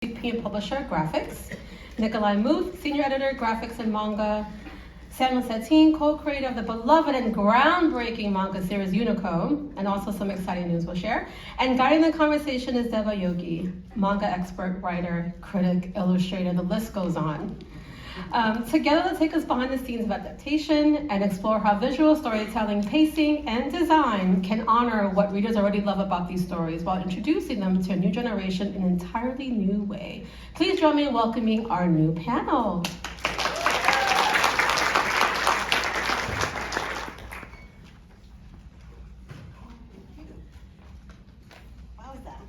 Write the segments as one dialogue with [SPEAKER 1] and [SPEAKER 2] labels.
[SPEAKER 1] VP and Publisher at Graphics. Nikolai Muth, Senior Editor, Graphics and Manga. Samuel Satine, co-creator of the beloved and groundbreaking manga series Unico, and also some exciting news we'll share. And guiding the conversation is Deva Yogi, manga expert, writer, critic, illustrator, the list goes on. Together, they'll take us behind the scenes of adaptation and explore how visual storytelling, pacing, and design can honor what readers already love about these stories while introducing them to a new generation in an entirely new way. Please join me in welcoming our new panel.
[SPEAKER 2] How was that?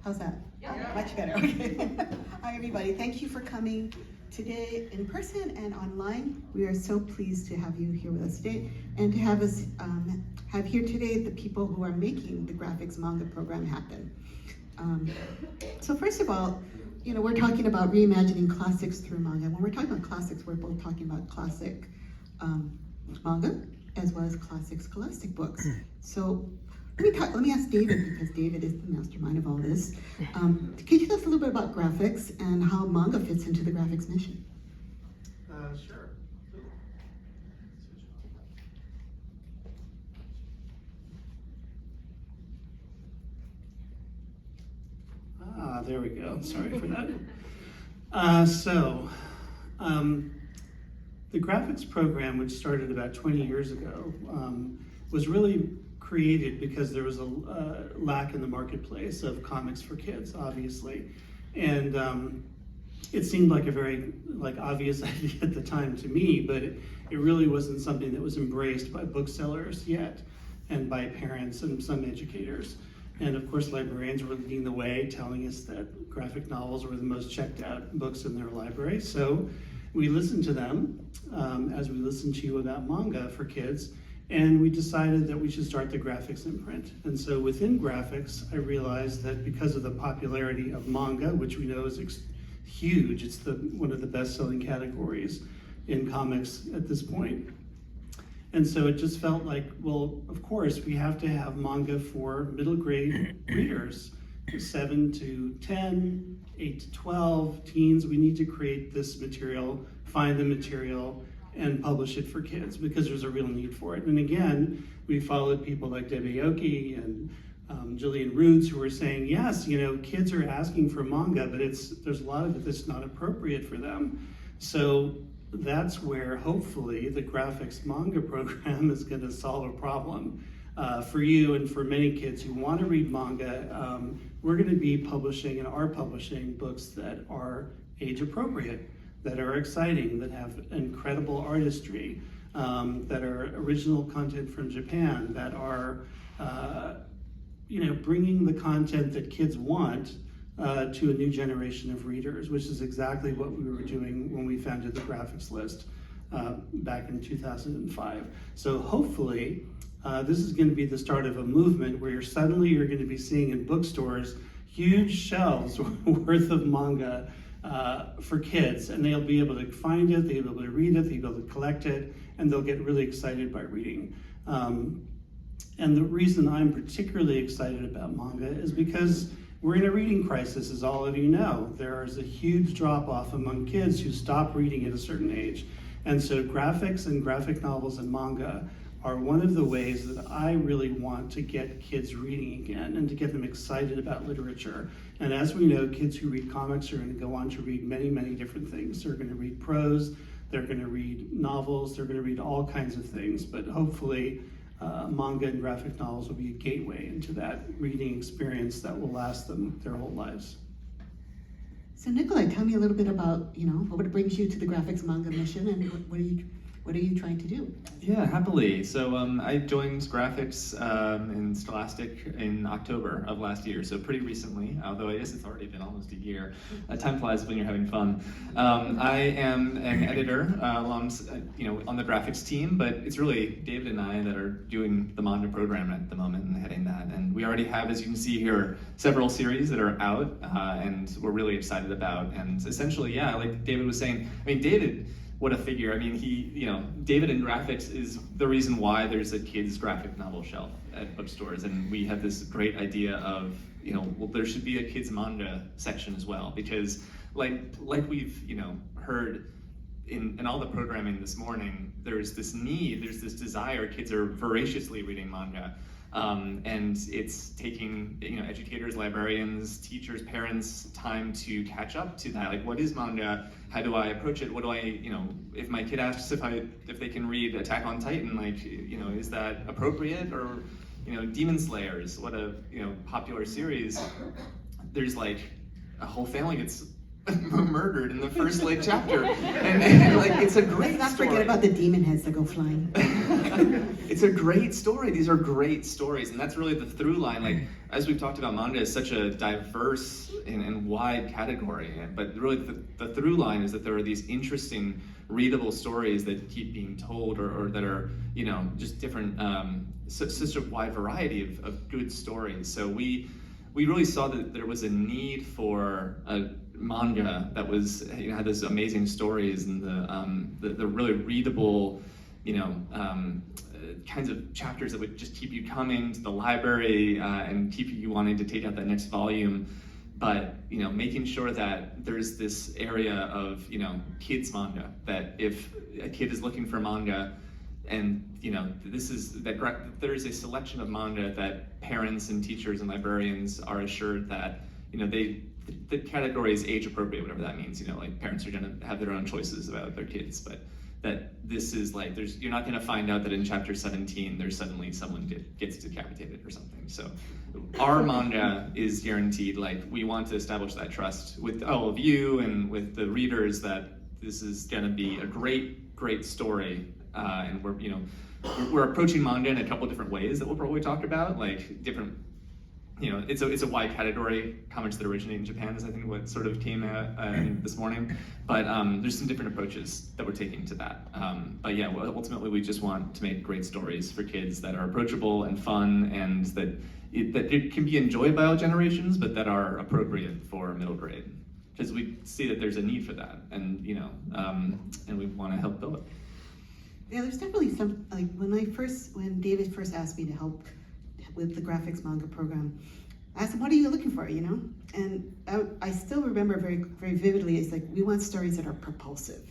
[SPEAKER 2] How's that? Yeah. Much better, okay. Hi, everybody. Thank you for coming today in person and online. We are so pleased to have you here with us today and to have us have here today the people who are making the graphics manga program happen. So first of all, you know, we're talking about reimagining classics through manga. When we're talking about classics, we're both talking about classic manga as well as classic Scholastic books. So let me ask David, because David is the mastermind of all this. Can you tell us a little bit about graphics and how manga fits into the graphics mission?
[SPEAKER 3] Sure. There we go. Sorry for that. The graphics program, which started about 20 years ago, was really created because there was a lack in the marketplace of comics for kids, obviously. And it seemed like a very obvious idea at the time to me, but it really wasn't something that was embraced by booksellers yet, and by parents and some educators. And of course, librarians were leading the way, telling us that graphic novels were the most checked out books in their library. So we listened to them as we listened to you about manga for kids, and we decided that we should start the graphics imprint. And so within graphics, I realized that because of the popularity of manga, which we know is huge, it's one of the best-selling categories in comics at this point. And so it just felt like, well, of course, we have to have manga for middle grade readers, 7 to 10, 8 to 12, teens. We need to create this material, find the material, and publish it for kids because there's a real need for it. And again, we followed people like Debbie Oki and Jillian Roots, who were saying, yes, you know, kids are asking for manga, but there's a lot of it that's not appropriate for them. So that's where hopefully the graphics manga program is going to solve a problem for you and for many kids who want to read manga. We're going to be publishing and are publishing books that are age appropriate, that are exciting, that have incredible artistry, that are original content from Japan, that are, bringing the content that kids want to a new generation of readers, which is exactly what we were doing when we founded the graphics list back in 2005. So hopefully, this is going to be the start of a movement where you're going to be seeing in bookstores huge shelves worth of manga for kids, and they'll be able to find it, they'll be able to read it, they'll be able to collect it, and they'll get really excited by reading. And the reason I'm particularly excited about manga is because we're in a reading crisis, as all of you know. There is a huge drop-off among kids who stop reading at a certain age. And so graphics and graphic novels and manga are one of the ways that I really want to get kids reading again and to get them excited about literature. And as we know, kids who read comics are going to go on to read many, many different things. They're going to read prose, they're going to read novels, they're going to read all kinds of things, but hopefully manga and graphic novels will be a gateway into that reading experience that will last them their whole lives. So
[SPEAKER 2] Nikolai, tell me a little bit about, what brings you to the graphics manga mission and what what are you trying to do?
[SPEAKER 4] Yeah, happily. So I joined graphics in Scholastic in October of last year, so pretty recently, although I guess it's already been almost a year. Time flies when you're having fun. I am an editor on the graphics team, but it's really David and I that are doing the Manga program at the moment and heading that. And we already have, as you can see here, several series that are out and we're really excited about. And essentially, yeah, like David was saying, I mean, David, what a figure. I mean, David in graphics is the reason why there's a kids graphic novel shelf at bookstores. And we have this great idea of, well, there should be a kids manga section as well, because like we've, heard in all the programming this morning, there's this need, there's this desire, kids are voraciously reading manga. And it's taking educators, librarians, teachers, parents time to catch up to that. Like, what is manga? How do I approach it? What do I, if my kid asks if they can read Attack on Titan, like, is that appropriate? Or, Demon Slayers, what a popular series. There's like a whole family gets murdered in the first chapter, and like it's a great
[SPEAKER 2] Let's not
[SPEAKER 4] story.
[SPEAKER 2] forget about the demon heads that go flying.
[SPEAKER 4] It's a great story. These are great stories, and that's really the through line. Like, as we've talked about, manga is such a diverse and wide category, but really the through line is that there are these interesting, readable stories that keep being told, or that are just different, such a wide variety of good stories. So we really saw that there was a need for a manga that was had those amazing stories and the really readable kinds of chapters that would just keep you coming to the library and keep you wanting to take out that next volume, but making sure that there's this area of kids manga, that if a kid is looking for manga and there is a selection of manga that parents and teachers and librarians are assured that the category is age appropriate, whatever that means. Like, parents are going to have their own choices about their kids, but that this is like, you're not going to find out that in chapter 17 there's suddenly someone gets decapitated or something. So our manga is guaranteed. Like, we want to establish that trust with all of you and with the readers that this is going to be a great story, and we're approaching manga in a couple different ways that we'll probably talk about, like different. It's a wide category. Comics that originate in Japan is, I think, what sort of came out this morning. But there's some different approaches that we're taking to that. But yeah, ultimately we just want to make great stories for kids that are approachable and fun, and that it can be enjoyed by all generations, but that are appropriate for middle grade. Because we see that there's a need for that, and and we want to help build it.
[SPEAKER 2] Yeah, there's definitely some, like when David first asked me to help with the graphics manga program, I asked him, what are you looking for, And I still remember very, very vividly, it's like, we want stories that are propulsive,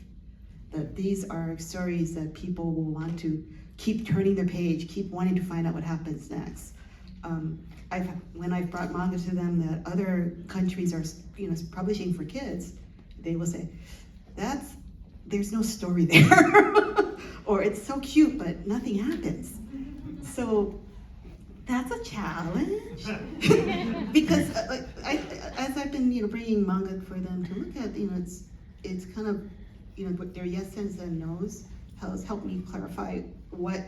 [SPEAKER 2] that these are stories that people will want to keep turning their page, keep wanting to find out what happens next. When I've brought manga to them that other countries are, publishing for kids, they will say, there's no story there. Or it's so cute, but nothing happens. So that's a challenge. Because as I've been, bringing manga for them to look at, it's kind of, their yes and no's has helped me clarify what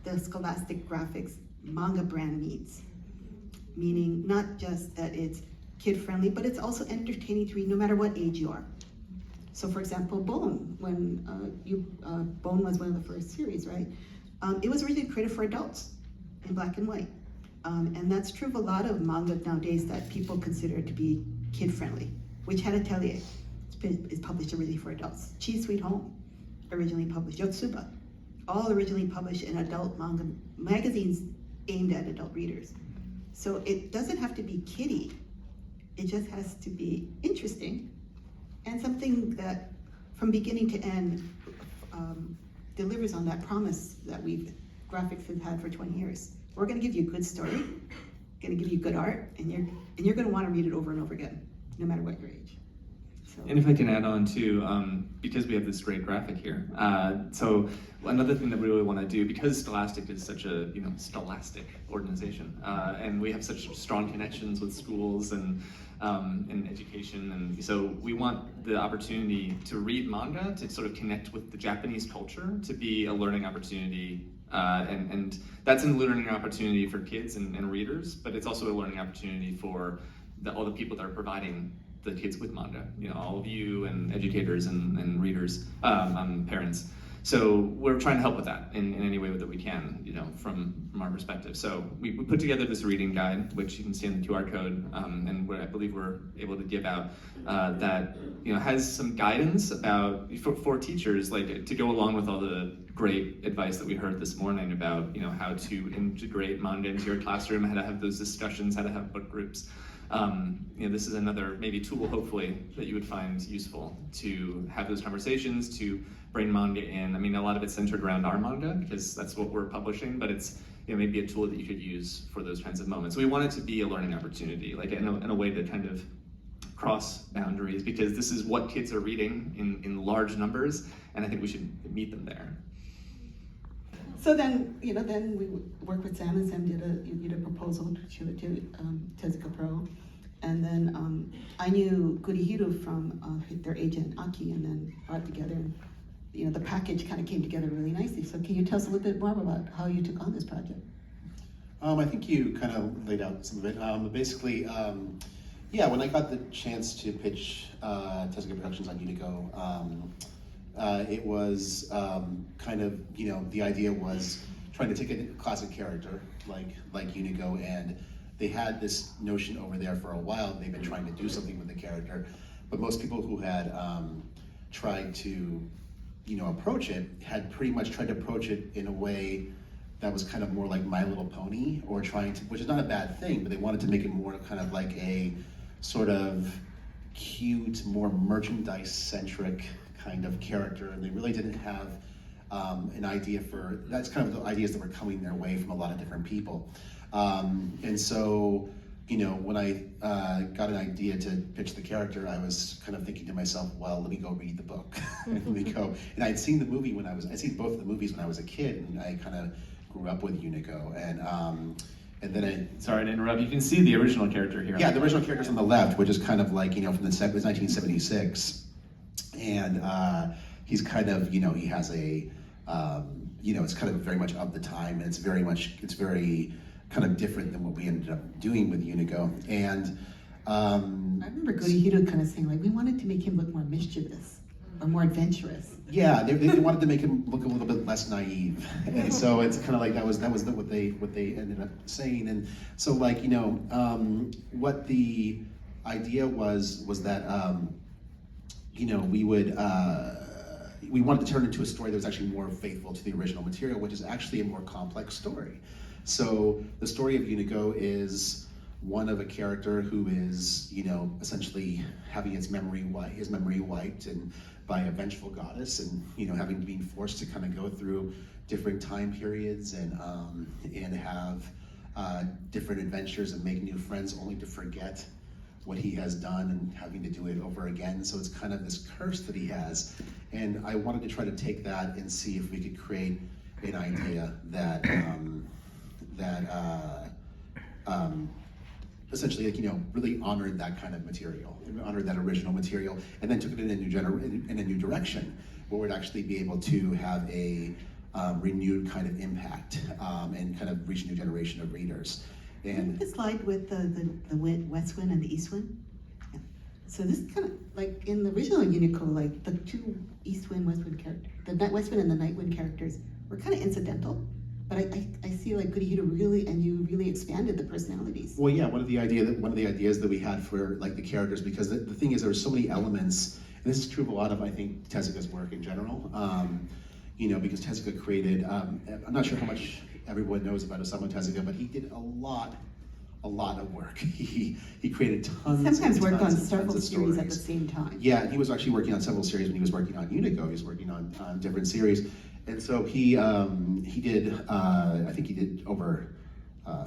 [SPEAKER 2] the Scholastic Graphics manga brand means. Meaning not just that it's kid-friendly, but it's also entertaining to read no matter what age you are. So for example, Bone, when Bone was one of the first series, right? It was originally created for adults in black and white. And that's true of a lot of manga nowadays that people consider to be kid-friendly, which had Atelier. It's published originally for adults. Chi Sweet Home, originally published. Yotsuba, all originally published in adult manga magazines aimed at adult readers. So it doesn't have to be kiddie. It just has to be interesting and something that from beginning to end delivers on that promise that graphics have had for 20 years. We're gonna give you a good story, gonna give you good art, and you're gonna wanna read it over and over again, no matter what your age. So.
[SPEAKER 4] And if I can add on too, because we have this great graphic here, so another thing that we really want to do, because Scholastic is such a scholastic organization, and we have such strong connections with schools and in education. And so we want the opportunity to read manga, to sort of connect with the Japanese culture, to be a learning opportunity. And that's a learning opportunity for kids and readers, but it's also a learning opportunity for all the people that are providing the kids with manga, all of you and educators and readers, parents. So we're trying to help with that in any way that we can, from our perspective. So we put together this reading guide, which you can see in the QR code, and what I believe we're able to give out that has some guidance about for teachers, like to go along with all the great advice that we heard this morning about how to integrate manga into your classroom, how to have those discussions, how to have book groups. This is another maybe tool, hopefully, that you would find useful to have those conversations, to bring manga in. I mean, a lot of it's centered around our manga because that's what we're publishing, but it's maybe a tool that you could use for those kinds of moments. We want it to be a learning opportunity, like in a way to kind of cross boundaries, because this is what kids are reading in large numbers, and I think we should meet them there.
[SPEAKER 2] So then, then we worked with Sam, and Sam did a proposal to Tezuka Pro, and then I knew Gurihiro from their agent Aki, and then brought together. The package kind of came together really nicely. So can you tell us a little bit more about how you took on this project?
[SPEAKER 5] I think you kind of laid out some of it. Basically, when I got the chance to pitch Tezuka Productions on Unico, it was kind of, the idea was trying to take a classic character like Unico, and they had this notion over there for a while. They've been trying to do something with the character, but most people who had tried to approach it had pretty much tried to approach it in a way that was kind of more like My Little Pony, or which is not a bad thing, but they wanted to make it more kind of like a sort of cute, more merchandise-centric kind of character, and they really didn't have an idea for, that's kind of the ideas that were coming their way from a lot of different people. And so, when I got an idea to pitch the character, I was kind of thinking to myself, well, let me go read the book. Let me go. And I'd seen the movie I'd seen both of the movies when I was a kid, and I kind of grew up with Unico. And then
[SPEAKER 4] Sorry to interrupt, you can see the original character here.
[SPEAKER 5] Yeah, the original character's on the left, which is kind of like, from the 1976. And he's kind of, he has a, it's kind of very much of the time, and it's very kind of different than what we ended up doing with Unico. And
[SPEAKER 2] I remember Gurihiro kind of saying, we wanted to make him look more mischievous or more adventurous.
[SPEAKER 5] Yeah, they wanted to make him look a little bit less naive, and so it's kind of like that was what they ended up saying. And so what the idea was that we wanted to turn it into a story that was actually more faithful to the original material, which is actually a more complex story. So the story of Unico is one of a character who is, essentially having his memory wiped and by a vengeful goddess, and having been forced to kind of go through different time periods and have different adventures and make new friends, only to forget what he has done and having to do it over again. So it's kind of this curse that he has, and I wanted to try to take that and see if we could create an idea that essentially, really honored that kind of material, honored that original material, and then took it in a new direction, where we'd actually be able to have a renewed kind of impact and kind of reach a new generation of readers. And
[SPEAKER 2] the slide with the West Wind and the East Wind. Yeah. So this kind of like in the original Unico, like the two East Wind, West Wind characters, the West Wind and the Night Wind characters were kind of incidental. But I see like Gurihiro you really expanded the personalities.
[SPEAKER 5] Well, yeah, one of the ideas that we had for like the characters, because the thing is there were so many elements, and this is true of a lot of, I think, Tezuka's work in general. Because Tezuka created, I'm not sure how much everyone knows about Osamu Tezuka, but he did a lot of work. He created tons.
[SPEAKER 2] Sometimes worked on
[SPEAKER 5] and
[SPEAKER 2] several
[SPEAKER 5] tons of
[SPEAKER 2] series
[SPEAKER 5] stories
[SPEAKER 2] at the same time.
[SPEAKER 5] Yeah, he was actually working on several series when he was working on Unico. He was working on different series. And so he did, I think he did over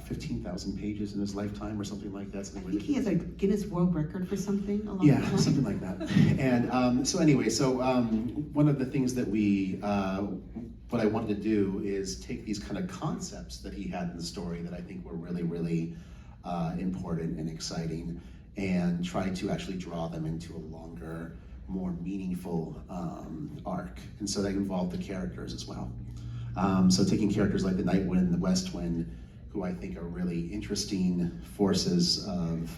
[SPEAKER 5] 15,000 pages in his lifetime or something like that.
[SPEAKER 2] I think he has a Guinness World Record for something along the line.
[SPEAKER 5] Yeah, something like that. And so anyway, one of the things that what I wanted to do is take these kind of concepts that he had in the story that I think were really, really important and exciting, and try to actually draw them into a longer, more meaningful arc. And so that involved the characters as well. So taking characters like the Night Wind and the West Wind, who I think are really interesting forces of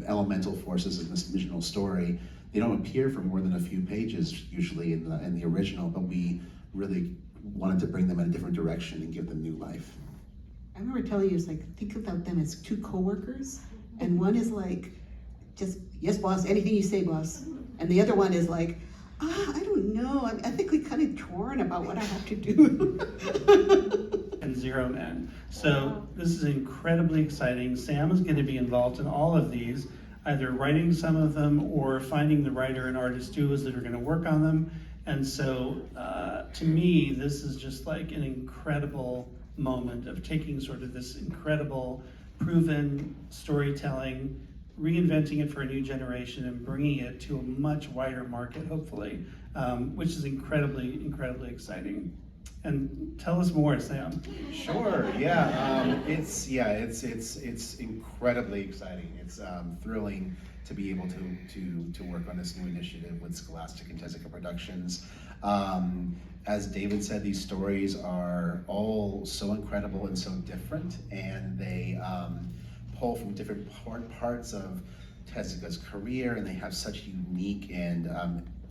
[SPEAKER 5] elemental forces in this original story. They don't appear for more than a few pages usually in the original, but we really wanted to bring them in a different direction and give them new life.
[SPEAKER 2] I remember telling you, it's like, think about them as two co-workers, and one is like, just, yes, boss, anything you say, boss. And the other one is like, I don't know, I'm ethically kind of torn about what I have to do.
[SPEAKER 3] And Zero Man. So this is incredibly exciting. Sam is going to be involved in all of these, either writing some of them or finding the writer and artist duos that are going to work on them. And so to me, this is just like an incredible moment of taking sort of this incredible, proven storytelling, reinventing it for a new generation and bringing it to a much wider market, hopefully, which is incredibly, incredibly exciting. And tell us more, Sam.
[SPEAKER 5] Sure. Yeah. It's incredibly exciting. It's thrilling to be able to work on this new initiative with Scholastic and Tezuka Productions. As David said, these stories are all so incredible and so different, and they pull from different parts of Tezuka's career, and they have such unique and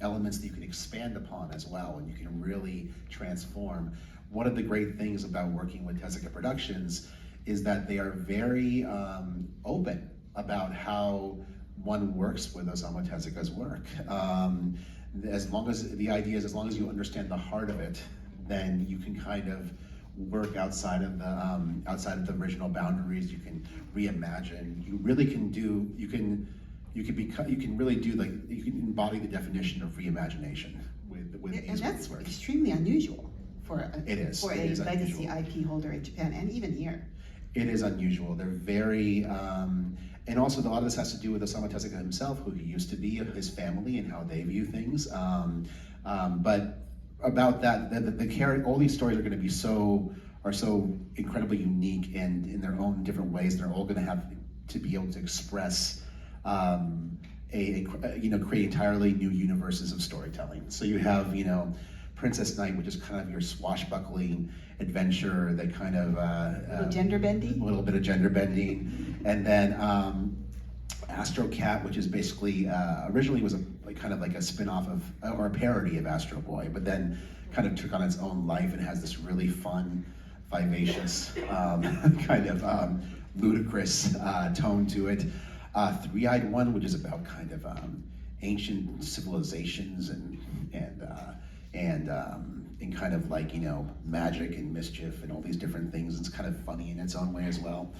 [SPEAKER 5] elements that you can expand upon as well, and you can really transform. One of the great things about working with Tezuka Productions is that they are very open about how one works with Osamu Tezuka's work. As long as the idea is, as long as you understand the heart of it, then you can kind of work outside of the original boundaries. You can reimagine. You really can do. You can really do, like, you can embody the definition of reimagination with
[SPEAKER 2] And
[SPEAKER 5] these
[SPEAKER 2] that's
[SPEAKER 5] works.
[SPEAKER 2] extremely unusual for a
[SPEAKER 5] It is
[SPEAKER 2] legacy
[SPEAKER 5] unusual.
[SPEAKER 2] IP holder in Japan, and even here.
[SPEAKER 5] It is unusual. They're very, and also a lot of this has to do with Osamu Tezuka himself, who he used to be, his family, and how they view things. But about that, all these stories are going to be so incredibly unique and in their own different ways. They're all going to have to be able to express create entirely new universes of storytelling. So you have, Princess Knight, which is kind of your swashbuckling adventure that kind of
[SPEAKER 2] A little gender bending.
[SPEAKER 5] a little bit of gender bending, and then Astro Cat, which is basically originally was kind of like a spin-off of or a parody of Astro Boy, but then kind of took on its own life and has this really fun, vivacious, kind of ludicrous tone to it. Three-Eyed One, which is about kind of ancient civilizations and kind of like, magic and mischief and all these different things. It's kind of funny in its own way as well.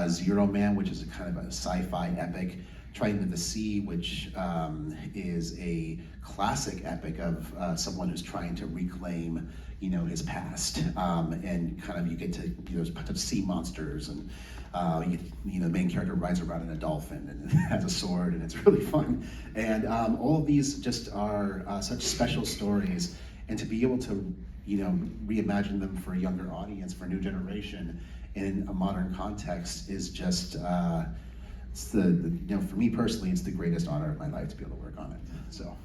[SPEAKER 5] Zero Man, which is a kind of a sci-fi epic. Trident of the Sea, which is a classic epic of someone who's trying to reclaim, his past, and kind of you get to, there's a bunch of sea monsters, and the main character rides around in a dolphin and has a sword, and it's really fun. And all of these just are such special stories, and to be able to, reimagine them for a younger audience, for a new generation, in a modern context is just. It's for me personally, it's the greatest honor of my life to be able to work on it. So.